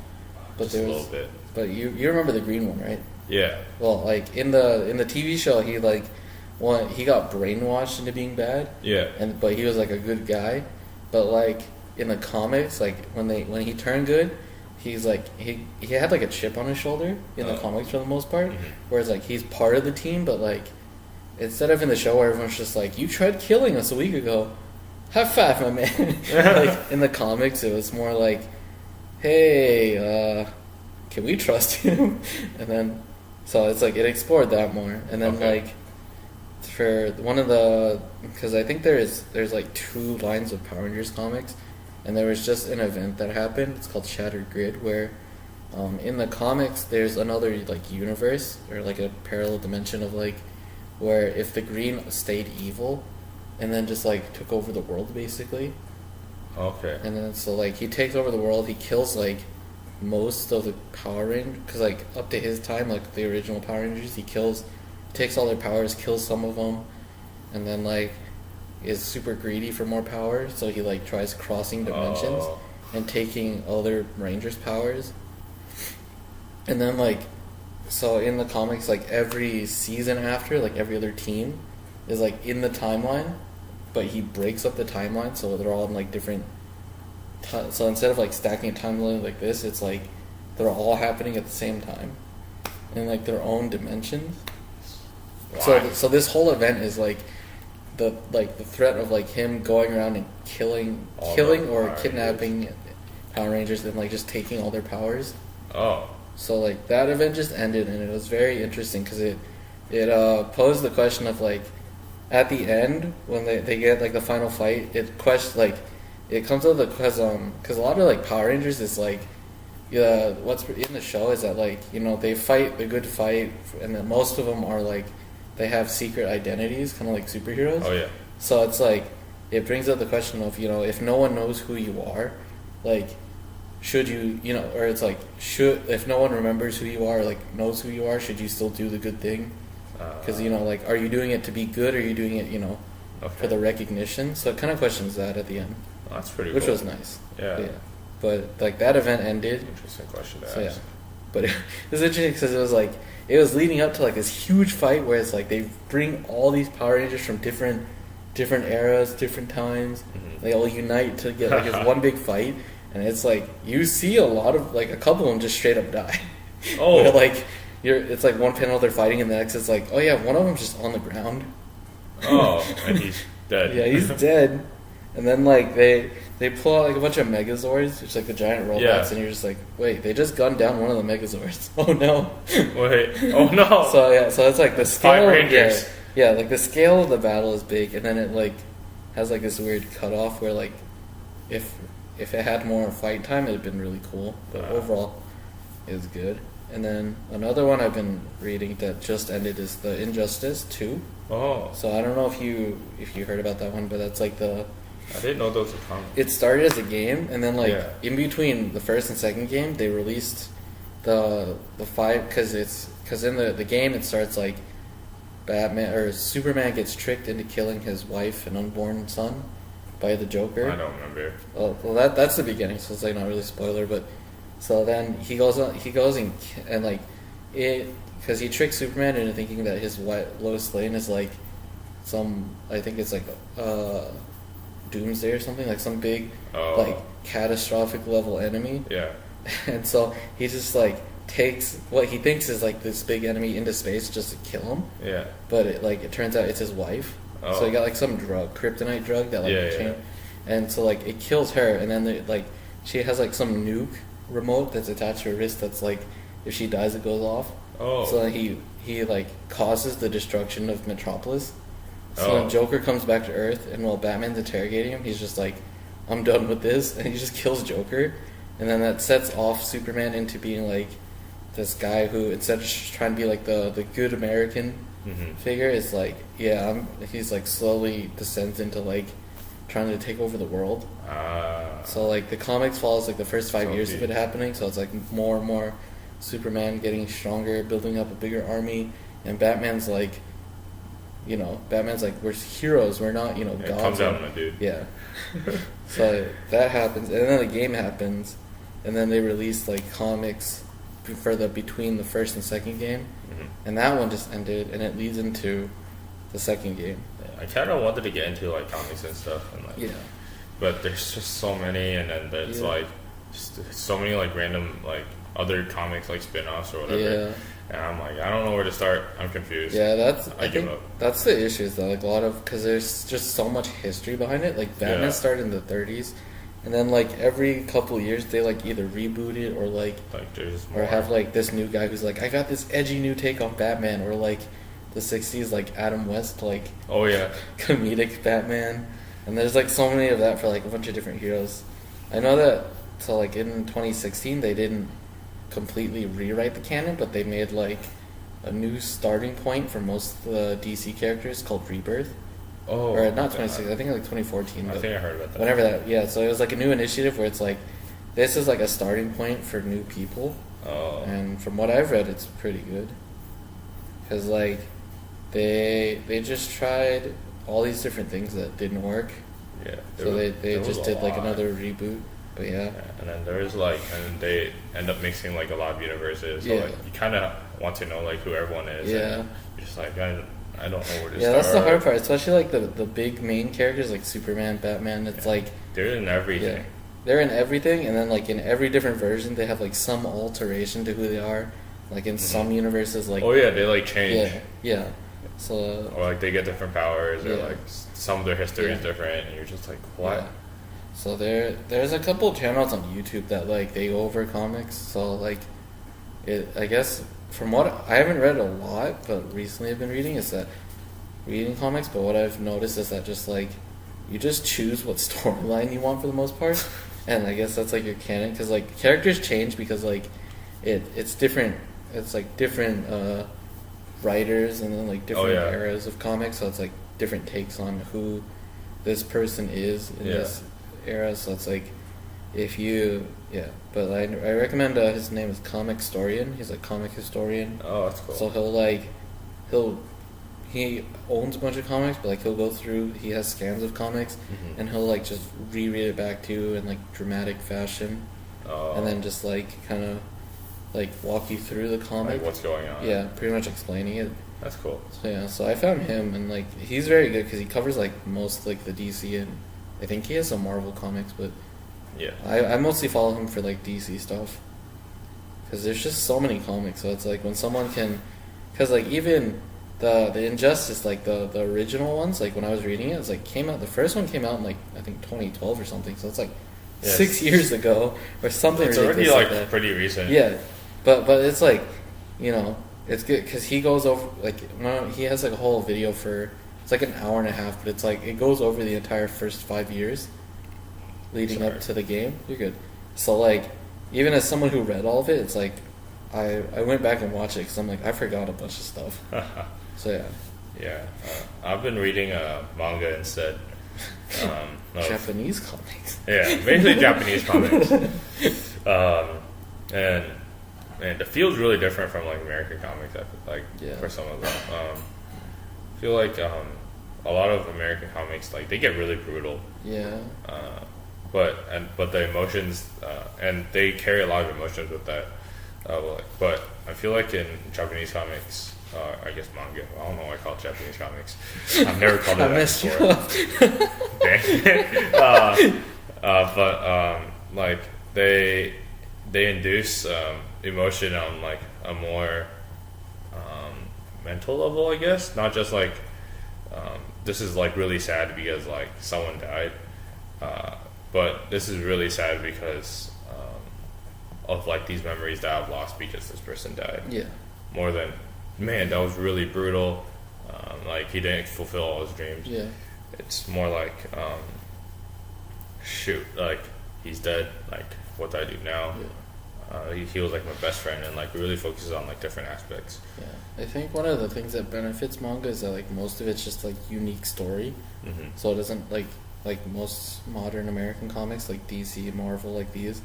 but Just a little bit. But you remember the green one, right? Yeah. Well, like in the TV show, he he got brainwashed into being bad. Yeah. But he was like a good guy. But like in the comics, like when he turned good, he's like he had like a chip on his shoulder in the comics for the most part. Mm-hmm. Whereas like he's part of the team, but like instead of in the show where everyone's just like, you tried killing us a week ago, high five, my man. Like in the comics, it was more like, hey, can we trust him? And then so it's like it explored that more, and then like for one of the because I think there's like 2 lines of Power Rangers comics, and there was just an event that happened. It's called Shattered Grid, where in the comics there's another like universe or like a parallel dimension of like where if the green stayed evil, and then just like took over the world basically. Okay. And then so like he takes over the world, he kills like most of the Power Rangers, because like up to his time, like the original Power Rangers, he takes all their powers, kills some of them, and then like is super greedy for more power, so he like tries crossing dimensions and taking other Rangers' powers. And then like so in the comics, like every season after, like every other team is like in the timeline, but he breaks up the timeline so they're all in like different so instead of like stacking a timeline like this, it's like they're all happening at the same time in like their own dimensions. Why? So this whole event is like the threat of like him going around and killing All the or Power kidnapping Power Rangers and like just taking all their powers. Oh. So like that event just ended, and it was very interesting because it posed the question of like at the end when they get like the final fight, it comes to the because a lot of like Power Rangers is like what's in the show is that like they fight the good fight, and then most of them are like they have secret identities, kind of like superheroes. Oh yeah. So it's like it brings up the question of if no one knows who you are, like should you or it's like if no one remembers who you are, like knows who you are, should you still do the good thing? Because like are you doing it to be good, or are you doing it Okay. for the recognition? So it kind of questions that at the end, Well, that's pretty which cool. was nice. Yeah. But like that event ended. Interesting question to So yeah, ask. but it was interesting because it was leading up to like this huge fight where it's like they bring all these Power Rangers from different eras, different times. Mhm. They all unite to get like this one big fight, and it's like you see a lot of like a couple of them just straight up die. Oh. Where, like it's like one panel they're fighting, and the next is like, oh yeah, one of them's just on the ground. Oh, and he's dead. Yeah, he's dead. And then like they pull out like a bunch of Megazords, which is like the giant robots, Yeah. and you're just like, wait, they just gunned down one of the Megazords. Oh no. Wait. Oh no. So yeah, so it's like the scale. Five Rangers. Yeah, like the scale of the battle is big, and then it like has like this weird cutoff where like if it had more fight time, it'd been really cool. But overall, it was good. And then another one I've been reading that just ended is the Injustice 2. Oh, So I don't know if you heard about that one, but that's like I didn't know those were common. it started as a game, and then like Yeah. in between the first and second game, they released the five because in the game it starts like Batman or Superman gets tricked into killing his wife and unborn son by the Joker. I don't remember. Well, that's the beginning, so it's like not really a spoiler, but so then he goes and like it because he tricks Superman into thinking that his wife Lois Lane is like I think it's like Doomsday or something, like some big like catastrophic level enemy. Yeah. And so he just like takes what he thinks is like this big enemy into space just to kill him, Yeah. but it turns out it's his wife. Oh. So he got like some drug, kryptonite drug that like Yeah, yeah. changed, and so like it kills her, and then she has like some nuke remote that's attached to her wrist that's like if she dies it goes off. Oh. So then he like causes the destruction of Metropolis. So Oh. when Joker comes back to Earth, and while Batman's interrogating him, he's just like, I'm done with this, and he just kills Joker, and then that sets off Superman into being like this guy who, instead of just trying to be like the good American Mhm. figure, is like, he's like slowly descends into like trying to take over the world. So like the comics follows like the first 5 So years of deep. it happening, so it's like more and more Superman getting stronger, building up a bigger army, and Batman's like, we're heroes, we're not, It gods. comes out in a dude. Yeah. So that happens, and then the game happens, and then they release like comics between the first and second game, Mhm. and that one just ended, and it leads into the second game. I kind of wanted to get into like comics and stuff, and like, Yeah. but there's just so many, and then there's Yeah. like just so many like random like other comics like spin-offs or whatever. Yeah. And I'm like, I don't know where to start. I'm confused. Yeah, I give think up. that's the issue. Is that like a lot of because there's just so much history behind it. Like Batman Yeah. started in the 30s, and then like every couple years they like either reboot it or like Like there's more. or have like this new guy who's like, I got this edgy new take on Batman, or like the 60s like Adam West like Oh yeah. comedic Batman, and there's like so many of that for like a bunch of different heroes. I know that so like in 2016 they didn't completely rewrite the canon, but they made like a new starting point for most of the DC characters called Rebirth. Oh. Or not 2016, I think like 2014. I but think I heard about that. whenever that, yeah. So it was like a new initiative where it's like, this is like a starting point for new people. Oh. And from what I've read, it's pretty good. Because like, they just tried all these different things that didn't work. Yeah. So they there was just a did like lot. another reboot. But yeah. Yeah, and then there's like, and they end up mixing like a lot of universes. So Yeah. like, you kind of want to know like who everyone is. Yeah. And you're just like, I don't know where to Yeah, start. that's the hard part. Especially like the big main characters like Superman, Batman. It's like, They're in everything. yeah, they're in everything, and then like in every different version, they have like some alteration to who they are. Like in some universes, like Oh yeah, they like change. yeah, So or like they get different powers, or Yeah. like some of their history is Yeah. different, and you're just like, what? yeah. So there's a couple channels on YouTube that like they go over comics. So like I guess from what I haven't read a lot, but recently I've been reading comics. But what I've noticed is that just like you just choose what storyline you want for the most part, and I guess that's like your canon because like characters change because like it's different. It's like different writers and then like different yeah. eras of comics. So it's like different takes on who this person is in Yeah. this era. So it's like if you but I recommend his name is Comic Historian. He's a comic historian. Oh, that's cool. So he owns a bunch of comics, but like he'll go through. He has scans of comics, Mhm. and he'll like just reread it back to you in like dramatic fashion, Oh, and then just like kind of like walk you through the comic. like what's going on? Yeah, pretty much explaining it. That's cool. So yeah, so I found him, and like he's very good because he covers like most like the DC and I think he has some Marvel comics, but Yeah. I mostly follow him for like DC stuff because there's just so many comics. So it's like when someone can, because like even the Injustice, like the original ones, like when I was reading it, it's like came out. The first one came out in like I think 2012 or something. So it's like Yes. 6 years ago or something. It's already ridiculous like that. pretty recent. Yeah, but it's like, you know, it's good because he goes over like he has like a whole video for it's like an hour and a half, but it's like it goes over the entire first 5 years leading Sorry. up to the game. You're good. So like, even as someone who read all of it, it's like I went back and watched it because I'm like I forgot a bunch of stuff. So yeah, Yeah. I've been reading manga instead. Of- Japanese comics. Yeah, basically Japanese comics. And it feels really different from like American comics. I feel like Yeah. for some of them, I feel like a lot of American comics like they get really brutal, Yeah, but the emotions and they carry a lot of emotions with that. But I feel like in Japanese comics, I guess manga. I don't know why I call it Japanese comics. I've never called it I that messed you before. up. But like they induce emotion on like a more mental level, I guess. Not just like this is like really sad because like someone died, but this is really sad because of like these memories that I've lost because this person died. Yeah, More than man, that was really brutal. Like he didn't fulfill all his dreams. yeah, It's more like, shoot, like he's dead. Like what do I do now? He was like my best friend, and like really focuses on like different aspects. yeah. I think one of the things that benefits manga is that like most of it's just like unique story. Mm-hmm. So it doesn't like most modern American comics like DC, Marvel, like these.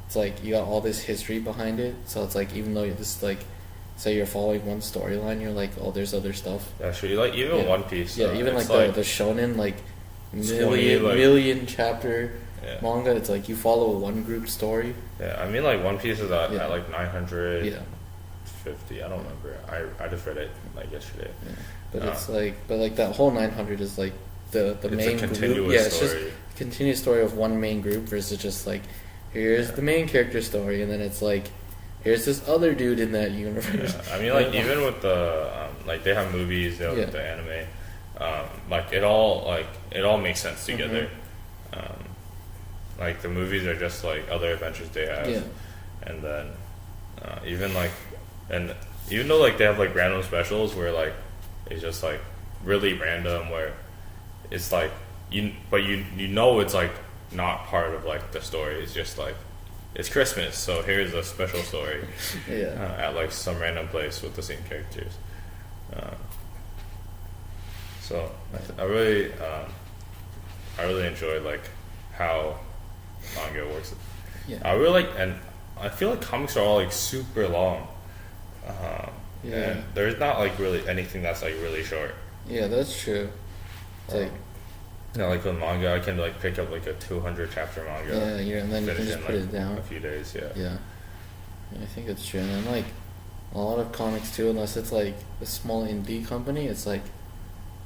It's like you got all this history behind it. So it's like even though this like say you're following one storyline, you're like, oh, there's other stuff. Yeah, sure. Like even Yeah. One Piece. Yeah, even it's like the shonen like 20, like- million chapter Yeah. manga. It's like you follow one group story. Yeah, I mean like One Piece is at Yeah. like 950. Yeah, I don't remember. I just read it like yesterday. yeah. But it's like that whole 900 is like the It's a main group. continuous Yeah, it's story. just a continuous story of one main group versus just like here's the main character story, and then it's like here's this other dude in that universe. Yeah, I mean, like even with the like they have movies, they have Yeah. the anime, like it all makes sense together. Mm-hmm. Like the movies are just like other adventures they have, Yeah. and then even though like they have like random specials where like it's just like really random where it's like you know it's like not part of like the story. It's just like it's Christmas, so here's a special story. Yeah. At like some random place with the same characters. So I really enjoy like how manga works. Yeah. I really like, and I feel like comics are all like super long. Yeah. And there's not like really anything that's like really short. Yeah, that's true. It's like You know, like with manga, I can like pick up like a 200 chapter manga. yeah, and then you can finish just in put like it down. a few days. Yeah. Yeah. I think it's true. And then, like, a lot of comics, too, unless it's, like, a small indie company, it's, like,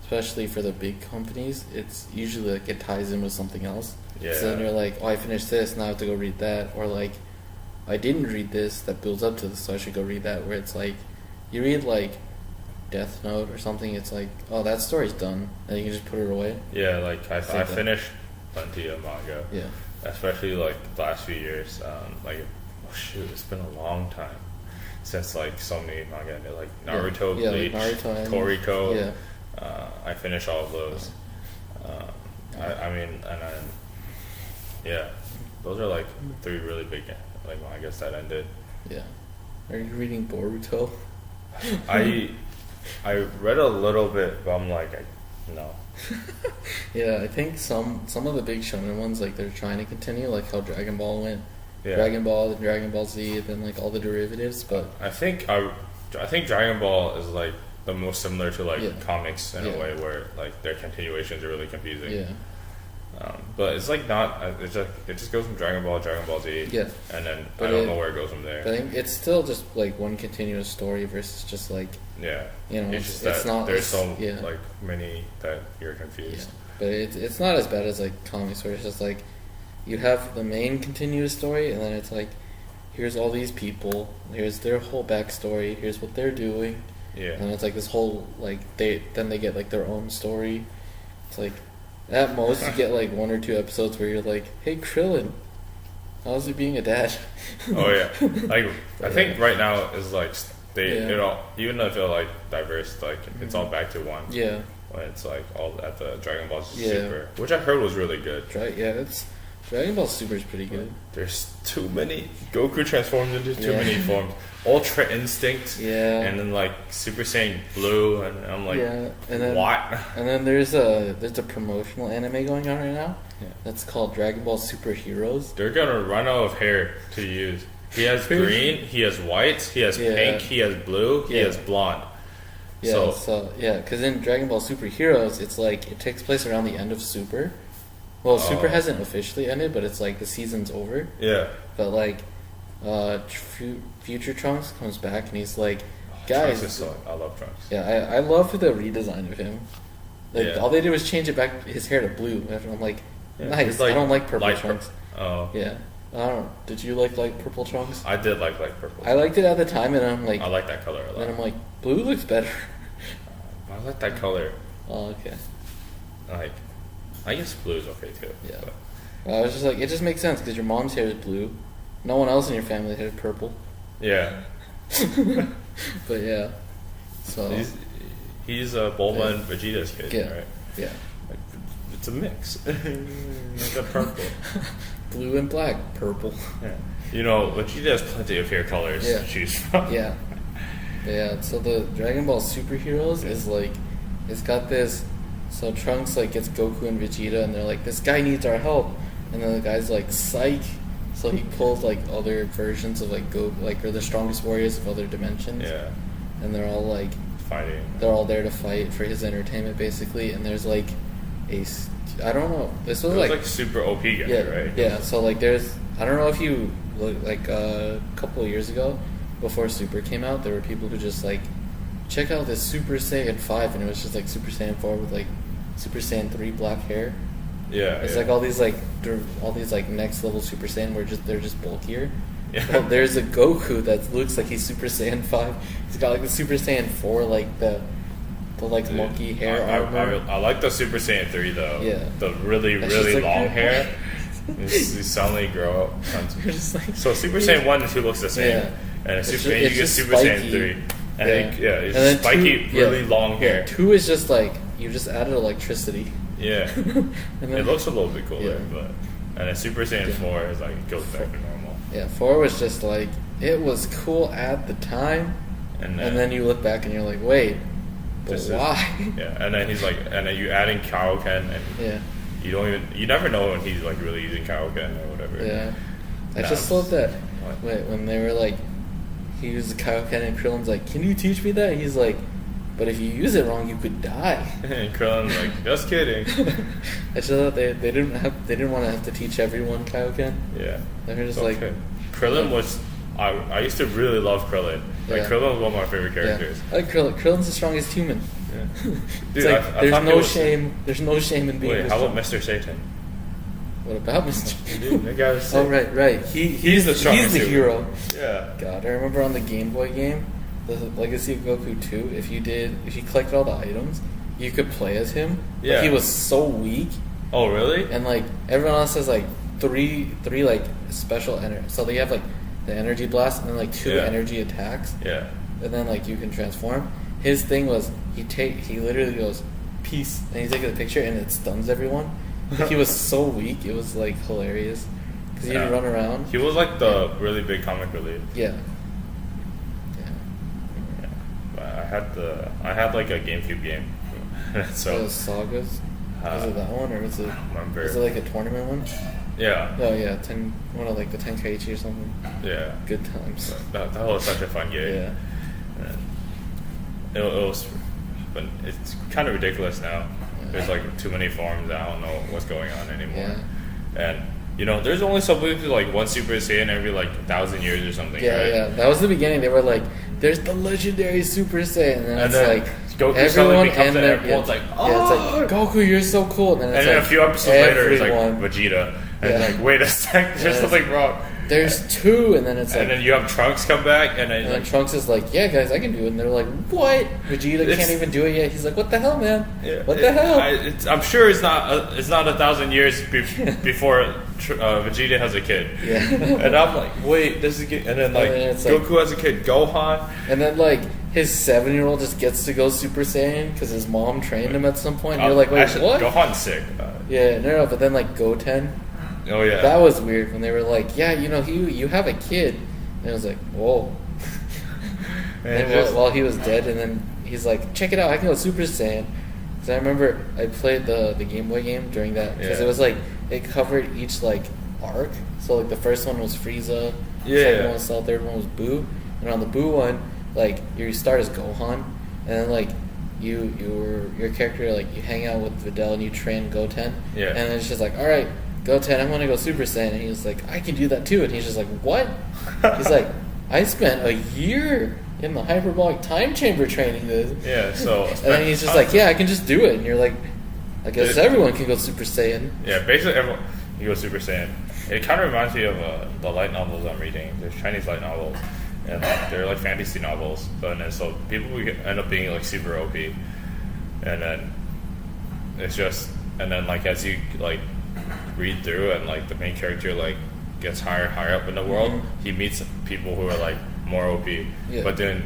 especially for the big companies, it's usually, like, it ties in with something else. Yeah. So then you're like, oh, I finished this, now I have to go read that. Or, like, I didn't read this, that builds up to this, so I should go read that. Where it's, like, you read, like, Death Note or something, it's like, oh, that story's done, and you can just put it away. Yeah, like I that. finished plenty of manga, Yeah. especially like the last few years. Like, oh shoot, it's been a long time since like so many manga ended, like Naruto, Yeah, Bleach, like Naruto and- Toriko. Yeah. I finished all of those. I mean, and then yeah, those are like 3 really big like mangas that ended. Yeah. Are you reading Boruto? I read a little bit, but I'm like, no. Yeah, I think some of the big shonen ones, like they're trying to continue, like how Dragon Ball went. Yeah. Dragon Ball, then Dragon Ball Z, then like all the derivatives, but I think Dragon Ball is like the most similar to like Yeah. comics in Yeah. a way where like their continuations are really confusing. yeah. But it's like not. It's like it just goes from Dragon Ball, Dragon Ball Z, Yeah. and then But I don't it- know where it goes from there. But I think it's still just like one continuous story versus just like, Yeah, you know, it's just it's that not there's as- so yeah. like many that you're yeah. confused. But it's not as bad as like comics where it's just like you have the main continuous story and then it's like here's all these people, here's their whole backstory, here's what they're doing, Yeah, and it's like this whole like they get like their own story. It's like at most you get like 1 or 2 episodes where you're like, hey Krillin, how's it being a dad? oh yeah. Like I think right now is like they Yeah. it all, even though they're like diverse, like it's all back to one. Yeah, When it's like all at the Dragon Ball Yeah. Super, which I heard was really good. it's Dragon Ball Super is pretty good. There's too many. Goku transforms into too Yeah. many forms. Ultra Instinct, Yeah. and then like Super Saiyan Blue, and I'm like, Yeah, and then what? And then there's a promotional anime going on right now. Yeah. That's called Dragon Ball Super Heroes. They're gonna run out of hair to use. He has green, he has white, he has Yeah. pink, he has blue, he Yeah. has blonde. Yeah, So- because in Dragon Ball Super Heroes, it's like it takes place around the end of Super. Well, Super Oh. hasn't officially ended, but it's like the season's over. Yeah. But like, Future Trunks comes back and he's like, Trunks guys, is so, I love Trunks. yeah, I love the redesign of him. Like Yeah. all they did was change it back his hair to blue. And I'm like, Yeah, nice. he's I don't like purple light Trunks. Oh, Yeah, I don't. Did you like light purple Trunks? I did like purple. I liked it at the time, and I'm like, I like that color a lot. and I'm like, blue looks better. I like that color. Oh, okay. Like, I guess blue is okay too. Yeah. but- Well, I was just like, it just makes sense because your mom's hair is blue. No one else in your family hair is purple. Yeah. But yeah, so He's Bulma and Vegeta's kid, Yeah. right? yeah, Like, it's a mix. Like a purple. blue and black, purple. Yeah. You know, Vegeta has plenty of hair colors Yeah. to choose from. Yeah, but yeah. So the Dragon Ball Superheroes is like, it's got this. So Trunks like gets Goku and Vegeta, and they're like, this guy needs our help, and then the guy's like, psych. So he pulls like other versions of like Goku, like or the strongest warriors of other dimensions. Yeah. And they're all like, Fighting. they're all there to fight for his entertainment basically. And there's like I don't know, this was It was like like super OP guy, yeah, right? yeah. So like there's, I don't know if you look like a couple of years ago before Super came out, there were people who just like check out this Super Saiyan 5, and it was just like Super Saiyan 4 with like Super Saiyan 3 black hair. Yeah. It's yeah. like all these like next level Super Saiyan where they're just bulkier. Yeah. Well, there's a Goku that looks like he's Super Saiyan 5. He's got like the Super Saiyan 4 like the like monkey hair armor. I like the Super Saiyan 3 though. Yeah. The really, That's really just like- long hair. You suddenly grow up. You're just like, So Super Saiyan 1 and 2 looks the same. Yeah. And, It's Super, ju- and you it's get just Super Saiyan spiky. 3. And it's And then spiky, two- really yeah. long hair. Yeah, 2 is just like you just added electricity. Yeah. And then, It looks a little bit cooler, Yeah. but and then Super Saiyan 4 is like it goes back to normal. yeah, 4 was just like it was cool at the time, And and then you look back and you're like, wait, but this is- why? yeah, and then he's like, and then you add in Kaioken, and Yeah, you never know when he's like really using Kaioken or whatever. yeah. I Nah, just love that what? when they were like, he used the Kaioken and Krillin's like, can you teach me that? He's like, but if you use it wrong, you could die. And Krillin's like, just kidding. I just thought they didn't want to have to teach everyone Kaioken. Yeah. They were just It's like, okay. Krillin was. I used to really love Krillin. Like Yeah. Krillin was one of my favorite characters. I like Krillin. Krillin's the strongest human. Yeah. It's Dude, like I there's thought he no was- shame. There's no shame in being. Wait, the how about strong- Mr. Satan? What about Mr. Dude, that guy was sick. Oh right. He's the strongest He's the hero. Yeah. God, I remember on the Game Boy game, the Legacy of Goku 2, if you collected all the items, you could play as him. But Yeah. he was so weak, Oh, really? and like everyone else has like three like special energy. So they have like the energy blast and then like 2 Yeah. energy attacks, Yeah. and then like you can transform. His thing was he literally goes peace, and he takes a picture and it stuns everyone. Like, he was so weak, it was like hilarious because he'd Yeah. run around. He was like the really big comic relief. Yeah. Yeah. But I had like a GameCube game. So The sagas. Was it that one or was it? remember. Was it like a tournament one? Yeah. Oh yeah, one of like the Tenkaichi or something. Yeah. Good times. That was such a fun game. Yeah. And it was, but it's kind of ridiculous now. There's like too many forms. I don't know what's going on anymore. Yeah. And you know, there's only supposed to be like one Super Saiyan every like 1,000 years or something. Yeah, right? yeah. That was the beginning. They were like, "There's the legendary Super Saiyan," and then And it's then like Goku suddenly everyone becomes and it, their, and everyone's like, yeah, it's like Goku, you're so cool. And then it's And then like a few episodes later, it's like everyone. Vegeta, and Yeah. like, wait a sec, there's Yeah, something wrong. There's 2, and then it's like, And then you have Trunks come back, and then and then like, Trunks is like, "Yeah, guys, I can do it." And they're like, "What? Vegeta It's- can't even do it yet." He's like, "What the hell, man? yeah, What the hell?" I'm sure it's not 1,000 years before Vegeta has a kid. Yeah. And I'm like, wait, this is and then like And then it's like- Goku has a kid, Gohan. And then like his 7-year-old just gets to go Super Saiyan because his mom trained him at some point. And you're like, "Wait, Actually, what?" Gohan's sick. Yeah, no, but then like Goten, Oh yeah. that was weird when they were like, "Yeah, you know, you have a kid," and it was like, "Whoa." And And just- while he was dead, and then he's like, "Check it out, I can go Super Saiyan." So I remember I played the Game Boy game during that because Yeah. it was like it covered each like arc. So like the first one was Frieza, the Yeah. second one was Cell, third one was Boo, and on the Boo one, like you start as Gohan, and then like your character like you hang out with Videl and you train Goten, Yeah. and then it's just like, "All right, Goten, I'm gonna go Super Saiyan," and he's like, "I can do that too," and he's just like, "What?" He's like, "I spent a year in the hyperbolic time chamber training this." Yeah, so And then he's just like, "Yeah, I can just do it," and you're like, "I guess It- everyone can go Super Saiyan." Yeah, basically everyone you go Super Saiyan. It kind of reminds me of the light novels I'm reading. There's Chinese light novels, and they're like fantasy novels. But then so people will end up being like super OP, and then it's just and then like as you like read through and like the main character like gets higher up in the world, he meets people who are like more OP. Yeah. But then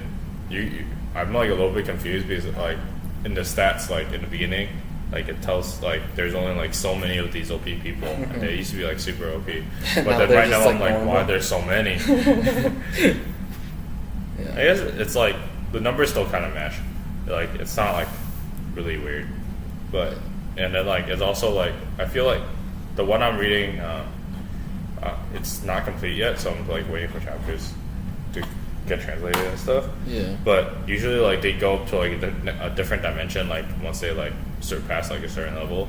I'm like a little bit confused because like in the stats like in the beginning. Like it tells like there's only like so many of these OP people, and they used to be like super OP. But Now then they're right just, now like, I'm like, normal. why there's so many? Yeah. I guess it's like the numbers still kind of match. Like it's not like really weird, but and then like it's also like I feel like the one I'm reading, it's not complete yet, so I'm like waiting for chapters to get translated and stuff. Yeah. But usually like they go up to like a different dimension like once they like surpass like a certain level,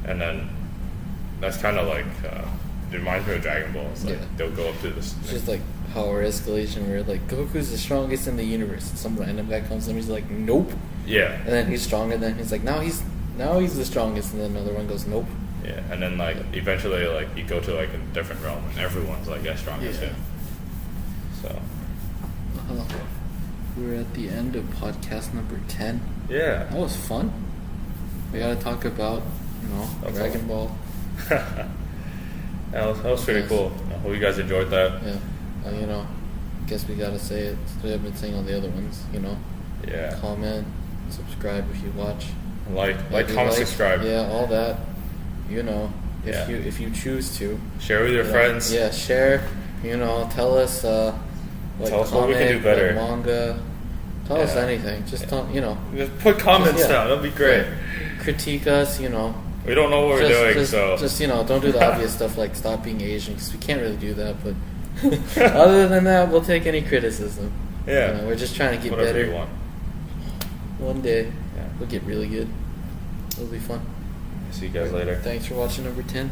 and then that's kind of like it reminds me of Dragon Ball. It's like Yeah. they'll go up to this. It's just like power escalation where like Goku's the strongest in the universe, and some random guy comes and he's like, "Nope," Yeah. and then he's stronger. Then he's like, "Now he's the strongest," and then another one goes, "Nope." Yeah, and then like eventually like you go to like a different realm and everyone's like as strong as Yeah. him. So We're at the end of podcast number 10. yeah, That was fun. We gotta talk about, That's Dragon Ball. that was pretty Yes. cool. I hope you guys enjoyed that. Yeah. Guess we gotta say it. We have been saying all the other ones, Yeah, Comment, subscribe if you watch. like, Maybe comment, subscribe, Yeah, all that. Yeah. If you choose to. share with your friends. Yeah, share. Tell us. Tell us what we can do comic, better. Manga. Tell us Yeah. anything. Just don't. Just put comments Just, yeah. down. That'd be great. Critique us. We don't know what we're doing, so Just don't do the obvious stuff like stop being Asian because we can't really do that. But other than that, we'll take any criticism. yeah, We're just trying to get whatever better. you want. One day, Yeah. we'll get really good. It'll be fun. See you guys later. Thanks for watching number 10.